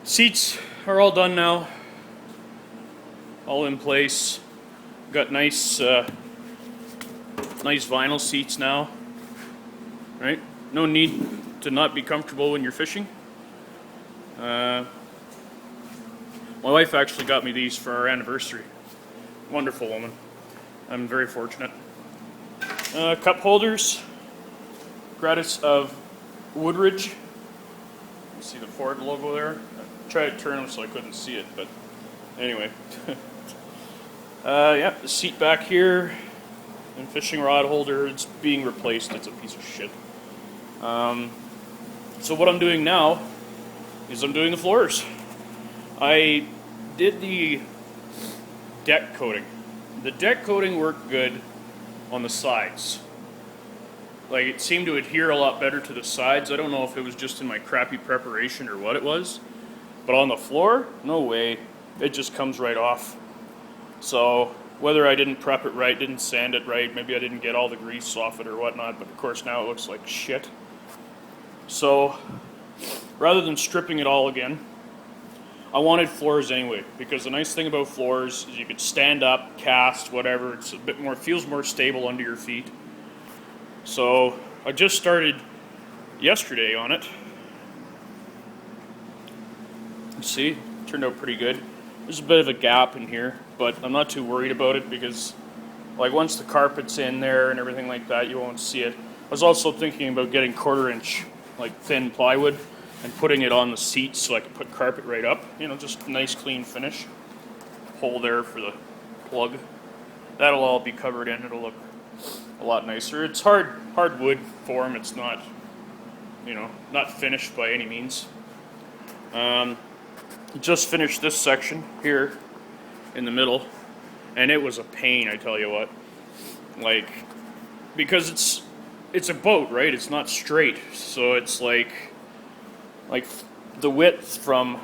Seats are all done now, all in place. Got nice vinyl seats now, right? No need to not be comfortable when you're fishing. My wife actually got me these for our anniversary. Wonderful woman. I'm very fortunate. Cup holders, gratis of Woodridge. You see the Ford logo there? I tried to turn them so I couldn't see it, but anyway. Yeah, the seat back here and fishing rod holder, it's being replaced. It's a piece of shit. So what I'm doing now is I'm doing the floors. I did the deck coating. The deck coating worked good on the sides. Like, it seemed to adhere a lot better to the sides. I don't know if it was just in my crappy preparation or what it was. But on the floor, no way. It just comes right off. So whether I didn't prep it right, didn't sand it right, maybe I didn't get all the grease off it or whatnot, but of course now it looks like shit. So rather than stripping it all again, I wanted floors anyway, because the nice thing about floors is you could stand up, cast, whatever. It's a bit more, feels more stable under your feet. So I just started yesterday on it. See, turned out pretty good. There's a bit of a gap in here, but I'm not too worried about it because, like, once the carpet's in there and everything like that, you won't see it. I was also thinking about getting 1/4-inch, like, thin plywood and putting it on the seats so I could put carpet right up. You know, just a nice clean finish. Hole there for the plug. That'll all be covered in. It'll look a lot nicer. It's hardwood form. It's not, you know, not finished by any means. Just finished this section here in the middle, and it was a pain, I tell you what. Like, because it's a boat, right? It's not straight, so it's like the width from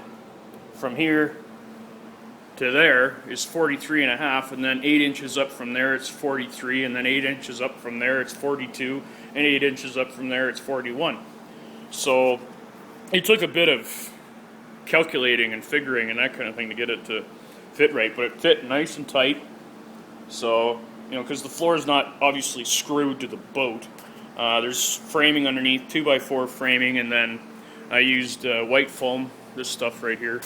here to there is 43.5, and then 8 inches up from there it's 43, and then 8 inches up from there it's 42, and 8 inches up from there it's 41. So it took a bit of calculating and figuring and that kind of thing to get it to fit right, but it fit nice and tight. So, you know, because the floor is not obviously screwed to the boat. There's framing underneath, 2x4 framing, and then I used white foam, this stuff right here,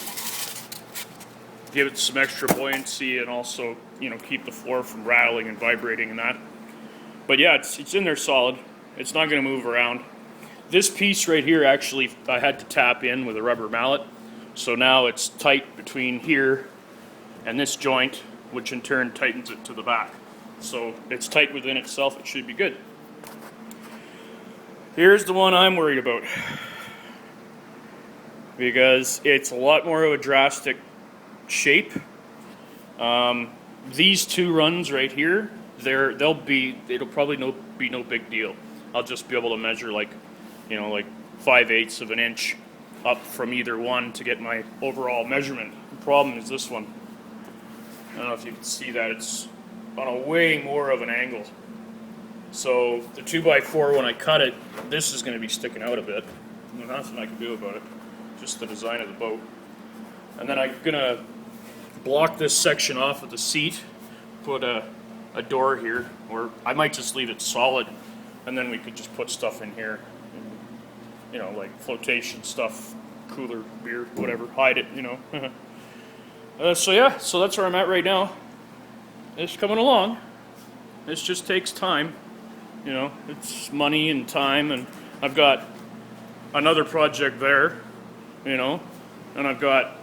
give it some extra buoyancy and also, you know, keep the floor from rattling and vibrating and that. But yeah, it's in there solid. It's not going to move around. This piece right here, actually, I had to tap in with a rubber mallet. So now it's tight between here and this joint, which in turn tightens it to the back. So it's tight within itself. It should be good. Here's the one I'm worried about, because it's a lot more of a drastic shape. These two runs right here, it'll probably be no big deal. I'll just be able to measure like 5/8 of an inch up from either one to get my overall measurement. The problem is this one. I don't know if you can see that. It's on a way more of an angle. So the 2x4, when I cut it, this is going to be sticking out a bit. There's nothing I can do about it. Just the design of the boat. And then I'm going to block this section off of the seat, put a door here, or I might just leave it solid, and then we could just put stuff in here. You know, like flotation stuff, cooler, beer, whatever, hide it, you know. So yeah, so that's where I'm at right now. It's coming along. This just takes time, you know, it's money and time, and I've got another project there, you know, and I've got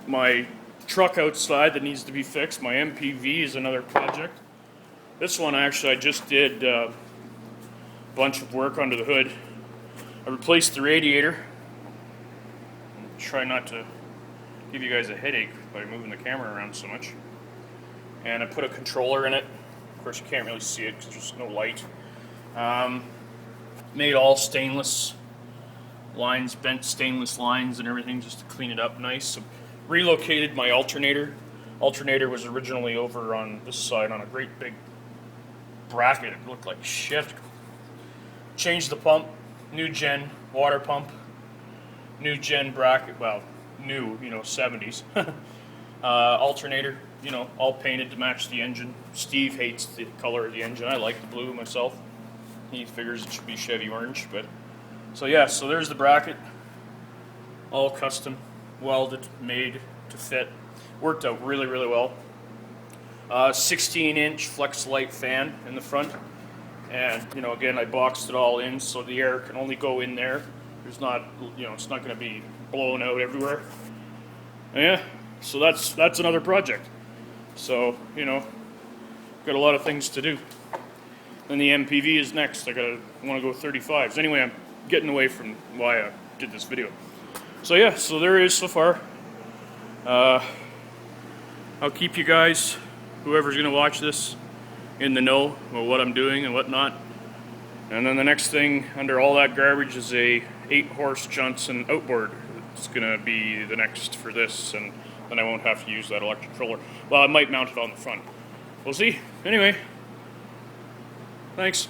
my truck outside that needs to be fixed. My MPV is another project. This one, actually, I just did a bunch of work under the hood. I replaced the radiator. Try not to give you guys a headache by moving the camera around so much. And I put a controller in it. Of course, you can't really see it because there's no light. Made all stainless lines, bent stainless lines and everything just to clean it up nice. So relocated my alternator. Alternator was originally over on this side on a great big bracket. It looked like shit. Changed the pump. New gen water pump, new gen bracket, well, new, 70s. Alternator, all painted to match the engine. Steve hates the color of the engine. I like the blue myself. He figures it should be Chevy orange, but so yeah. So there's the bracket, all custom, welded, made to fit. Worked out really, really well. 16-inch flex light fan in the front, and again, I boxed it all in so the air can only go in there. There's not, it's not going to be blowing out everywhere. Yeah, so that's another project. So got a lot of things to do. Then the MPV is next. I want to go 35s. Anyway, I'm getting away from why I did this video. So yeah, so there it is so far. I'll keep you guys, whoever's going to watch this, in the know about what I'm doing and whatnot. And then the next thing under all that garbage is a 8-horse Johnson outboard. It's going to be the next for this, and then I won't have to use that electric controller. Well, I might mount it on the front. We'll see. Anyway, thanks.